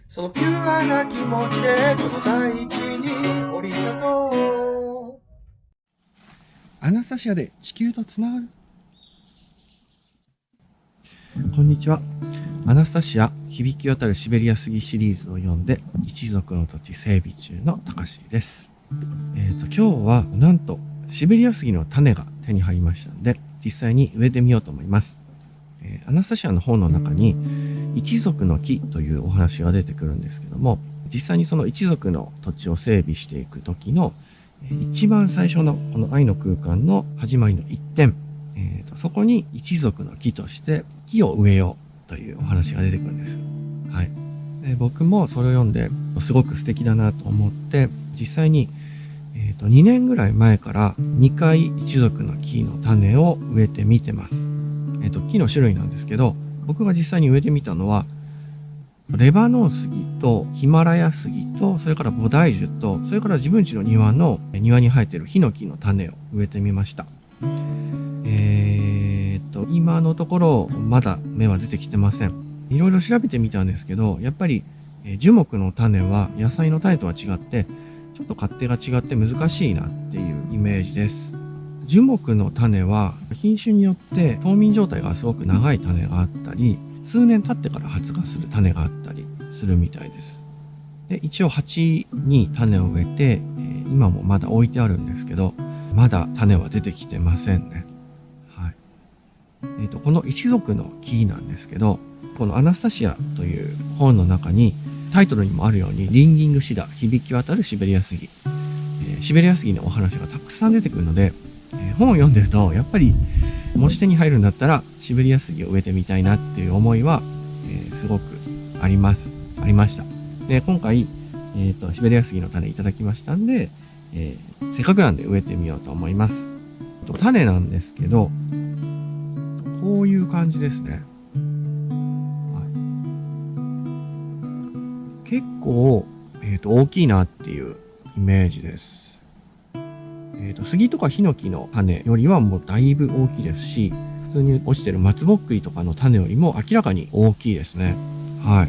そのピュアな気持ちでこの大地に降り立とう。アナスタシアで地球とつながる。こんにちは。アナスタシア響き渡るシベリア杉シリーズを読んで一族の土地整備中のたかしです。今日はなんとシベリア杉の種が手に入りましたので実際に植えてみようと思います。アナスタシアの本の中に一族の木というお話が出てくるんですけども、実際にその一族の土地を整備していく時の一番最初のこの愛の空間の始まりの一点、そこに一族の木として木を植えようというお話が出てくるんです。はい。で、僕もそれを読んですごく素敵だなと思って実際に2年ぐらい前から2回一族の木の種を植えてみてます。木の種類なんですけど、僕が実際に植えてみたのはレバノン杉とヒマラヤ杉とそれから菩提樹とそれから自分家の庭に生えているヒノキの種を植えてみました。今のところまだ芽は出てきてません。いろいろ調べてみたんですけど、やっぱり樹木の種は野菜の種とは違ってちょっと勝手が違って難しいなっていうイメージです。樹木の種は品種によって冬眠状態がすごく長い種があったり、数年経ってから発芽する種があったりするみたいです。で、一応鉢に種を植えて、今もまだ置いてあるんですけど、まだ種は出てきてませんね。はい。この一族の木なんですけど、このアナスタシアという本の中にタイトルにもあるようにリンギングシダ、響き渡るシベリア杉、シベリア杉のお話がたくさん出てくるので、本を読んでるとやっぱり持ち手に入るんだったらシベリア杉を植えてみたいなっていう思いは、すごくありました。で、今回、シベリア杉の種いただきましたんで、せっかくなんで植えてみようと思います。種なんですけど、こういう感じですね。はい、結構、大きいなっていうイメージです。杉とかヒノキの種よりはもうだいぶ大きいですし、普通に落ちてる松ぼっくりとかの種よりも明らかに大きいですね。はい。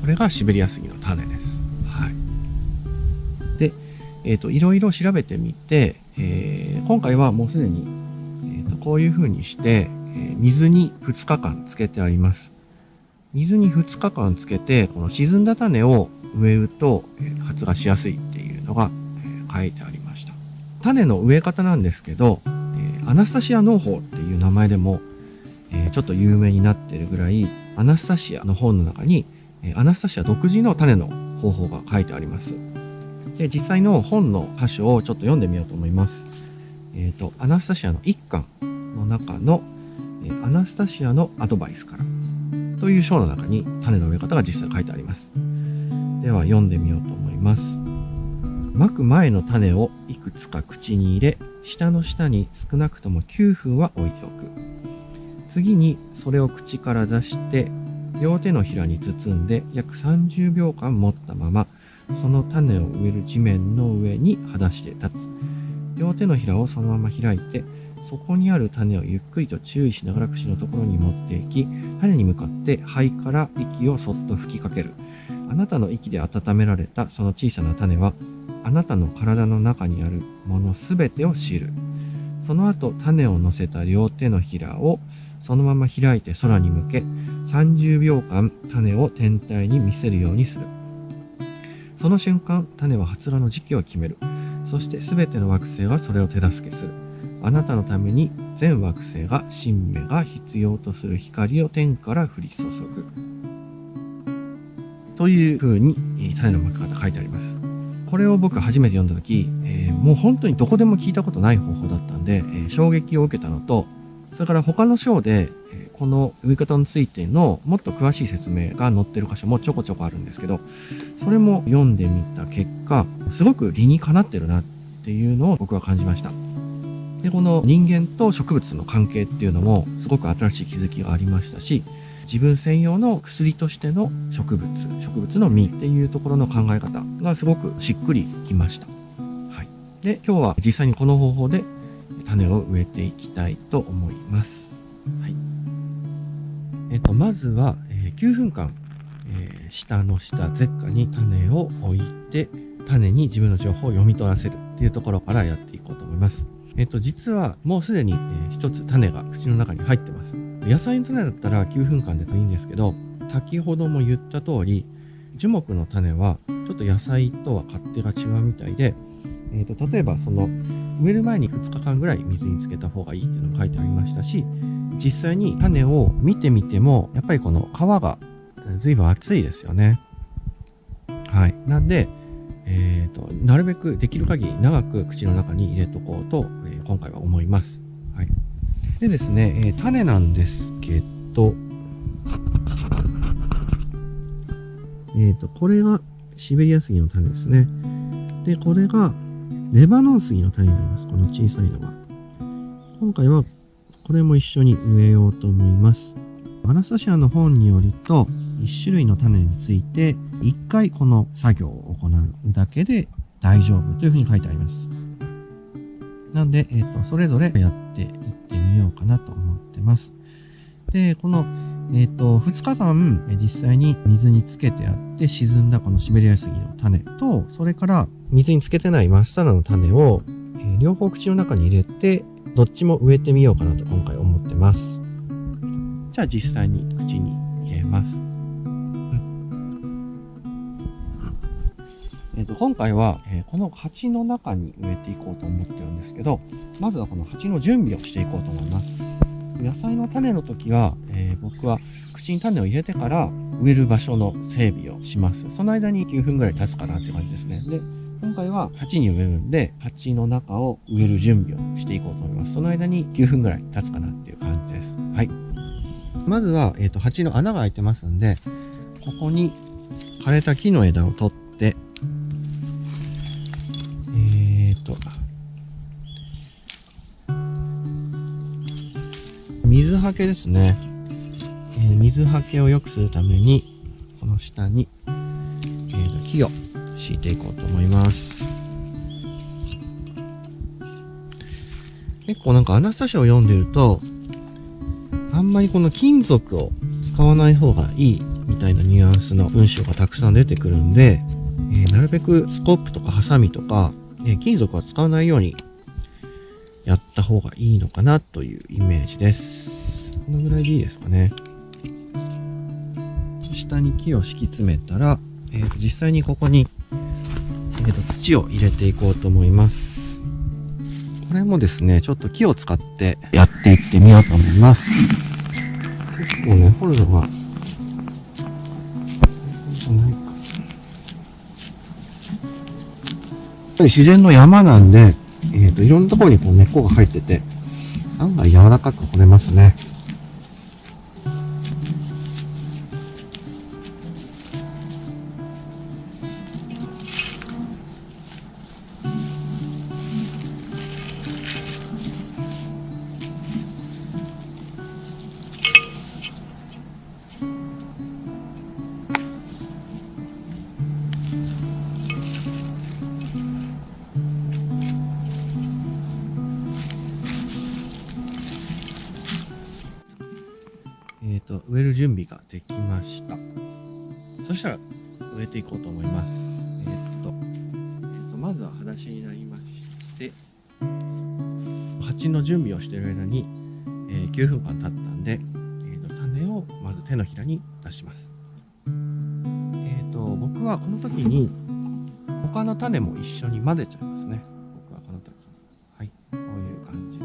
これがシベリア杉の種です。はい。で、いろいろ調べてみて、今回はもうすでに、こういう風にして、水に2日間つけてあります。水に2日間つけて、この沈んだ種を植えると、発芽しやすいっていうのが、書いてありました。種の植え方なんですけど、アナスタシア農法っていう名前でも、ちょっと有名になってるぐらい、アナスタシアの本の中に、アナスタシア独自の種の方法が書いてあります。で、実際の本の箇所をちょっと読んでみようと思います。アナスタシアの一巻の中の、アナスタシアのアドバイスからという章の中に種の植え方が実際書いてあります。では読んでみようと思います。まく前の種をいくつか口に入れ、舌の下に少なくとも9分は置いておく。次にそれを口から出して両手のひらに包んで約30秒間持ったまま、その種を植える地面の上に裸足で立つ。両手のひらをそのまま開いて、そこにある種をゆっくりと注意しながら口のところに持っていき、種に向かって肺から息をそっと吹きかける。あなたの息で温められたその小さな種は、あなたの体の中にあるものすべてを知る。その後、種を乗せた両手のひらをそのまま開いて空に向け、30秒間種を天体に見せるようにする。その瞬間、種は発芽の時期を決める。そしてすべての惑星がそれを手助けする。あなたのために全惑星が新芽が必要とする光を天から降り注ぐ。という風に種の巻き方書いてあります。これを僕初めて読んだ時、もう本当にどこでも聞いたことない方法だったんで、衝撃を受けたのと、それから他の章で、この植え方についてのもっと詳しい説明が載ってる箇所もちょこちょこあるんですけど、それも読んでみた結果、すごく理にかなってるなっていうのを僕は感じました。で、この人間と植物の関係っていうのもすごく新しい気づきがありましたし、自分専用の薬としての植物の実っていうところの考え方がすごくしっくりきました。はい。で、今日は実際にこの方法で種を植えていきたいと思います。はい。まずは、9分間、下の下、ゼッカに種を置いて、種に自分の情報を読み取らせるっていうところからやっていこうと思います。実はもうすでに、一つ種が口の中に入ってます。野菜の種だったら9分間でいいんですけど、先ほども言った通り、樹木の種はちょっと野菜とは勝手が違うみたいで、例えばその植える前に2日間ぐらい水につけた方がいいっていうのが書いてありましたし、実際に種を見てみてもやっぱりこの皮が随分厚いですよね。はい。なんで、なるべくできる限り長く口の中に入れとこうと、今回は思います。はい。でですね、種なんですけど、これがシベリア杉の種ですね。で、これがレバノン杉の種になります。この小さいのが。今回はこれも一緒に植えようと思います。アナスタシアの本によると、1種類の種について1回この作業を行うだけで大丈夫というふうに書いてあります。なんで、それぞれやっていってみようかなと思ってます。で、この2日間実際に水につけてあって沈んだこのシベリア杉の種と、それから水につけてないマスタードの種を、両方口の中に入れて、どっちも植えてみようかなと今回思ってます。じゃあ実際に口に入れます。今回は、この鉢の中に植えていこうと思ってるんですけど、まずはこの鉢の準備をしていこうと思います。野菜の種の時は、僕は口に種を入れてから植える場所の整備をします。その間に9分ぐらい経つかなって感じですね。で、今回は鉢に植えるんで、鉢の中を植える準備をしていこうと思います。その間に9分ぐらい経つかなっていう感じです。はい。まずは、鉢の穴が開いてますんで、ここに枯れた木の枝を取って、水はけですね。水はけを良くするために、この下に、木を敷いていこうと思います。結構なんかアナスタシアを読んでると、あんまりこの金属を使わない方がいいみたいなニュアンスの文章がたくさん出てくるんで、なるべくスコップとかハサミとか、金属は使わないようにやった方がいいのかなというイメージです。このぐらいでいいですかね。下に木を敷き詰めたら、実際にここに、土を入れていこうと思います。これもですね、ちょっと木を使ってやっていってみようと思います。結構ね、掘るのが、やっぱり自然の山なんで、いろんなところにこう根っこが入ってて、案外柔らかく掘れますね。植える準備ができました。そしたら植えていこうと思います。まずは裸足になりまして、鉢の準備をしている間に、9分間経ったんで、種をまず手のひらに出します。僕はこの時に他の種も一緒に混ぜちゃいますね。僕はこの時。はい、こういう感じ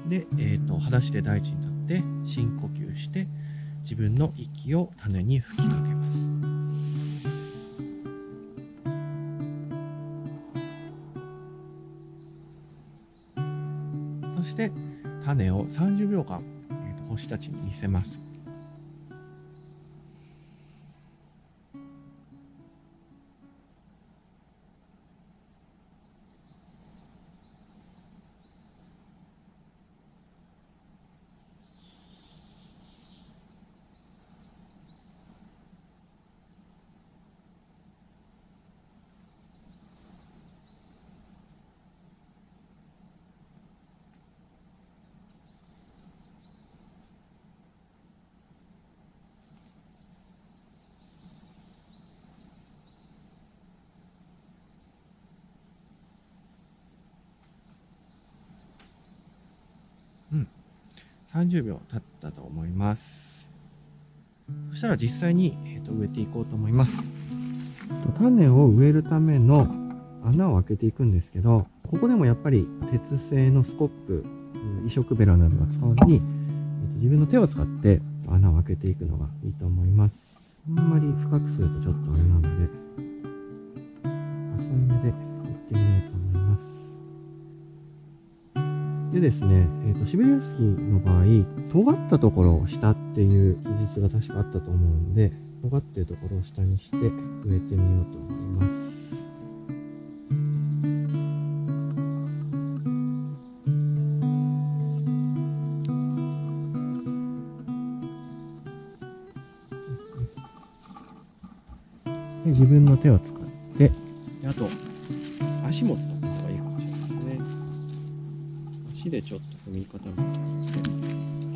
で。で、裸足で大地に立って深呼吸して自分の息を種に吹きかけます。そして種を30秒間、星たちに見せます。30秒経ったと思います。そしたら実際に、植えていこうと思います。種を植えるための穴を開けていくんですけど、ここでもやっぱり鉄製のスコップ、移植ベラなどは使わずに、自分の手を使って穴を開けていくのがいいと思います。あんまり深くするとちょっとあれなので、浅い目でいってみようと思います。でですね、シベリアスキの場合、尖ったところを下っていう記述が確かあったと思うんで、尖っているところを下にして植えてみようと思います。で、自分の手を使って、あと、足も使った方がいいかもしれないですね。足でちょっと踏み固めて、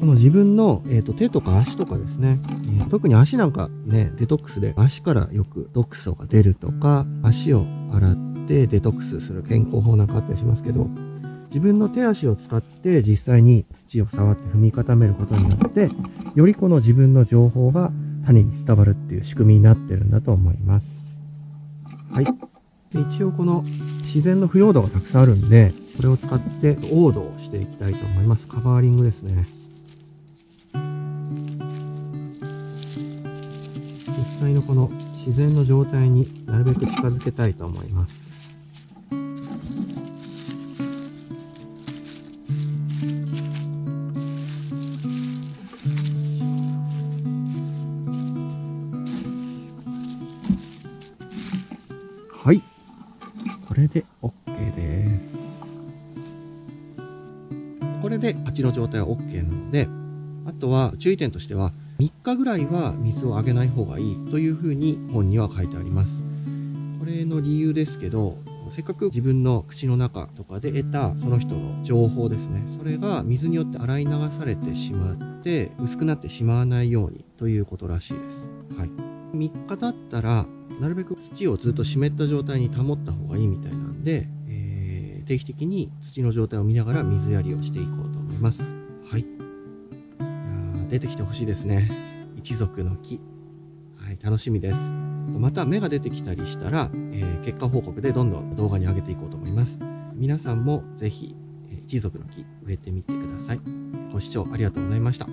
この自分の、手とか足とかですね、特に足なんかね、デトックスで足からよく毒素が出るとか、足を洗ってデトックスする健康法なんかあったりしますけど、自分の手足を使って実際に土を触って踏み固めることによって、よりこの自分の情報が種に伝わるっていう仕組みになってるんだと思います。はい。で、一応この自然の腐葉土がたくさんあるんで、これを使って黄土をしていきたいと思います。カバーリングですね。実際のこの自然の状態になるべく近づけたいと思います。はい。これで OK です。これで鉢の状態は OK なので、あとは注意点としては、3日ぐらいは水をあげない方がいいというふうに本には書いてあります。これの理由ですけど、せっかく自分の口の中とかで得たその人の情報ですね。それが水によって洗い流されてしまって薄くなってしまわないようにということらしいです。はい。3日経ったらなるべく土をずっと湿った状態に保った方がいいみたいなんで、定期的に土の状態を見ながら水やりをしていこうと思います。はい。いや出てきてほしいですね。一族の木。はい、楽しみです。また芽が出てきたりしたら、結果報告でどんどん動画に上げていこうと思います。皆さんもぜひ、一族の木植えてみてください。ご視聴ありがとうございました。